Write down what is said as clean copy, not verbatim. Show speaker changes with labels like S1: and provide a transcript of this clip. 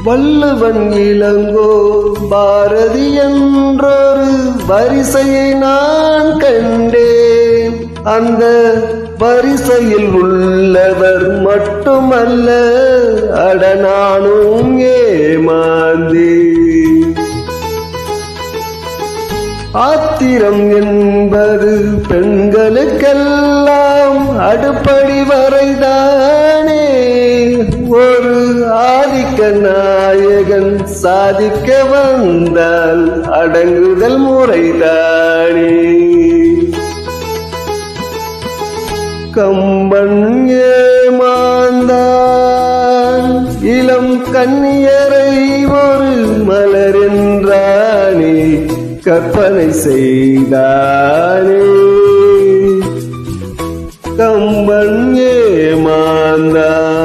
S1: வள்ளுவன் இளங்கோ பாரதி என்றொரு வரிசையை நான் கண்டேன். அந்த வரிசையில் உள்ளவர் மட்டுமல்ல, அடனானும் ஏமாந்தேன். ஆத்திரம் என்பது பெண்களுக்கெல்லாம் அடுப்படி வரைதானே. ஒரு ஆதிக்க நாயகன் சாதிக்க வந்தால் அடங்குதல் முறைதானே. கம்பன் ஏமாந்தான் இளம் கன்னியரை ஒரு மலர் என்றானே, கற்பனை செய்தானே. கம்பன் ஏமாந்தான்.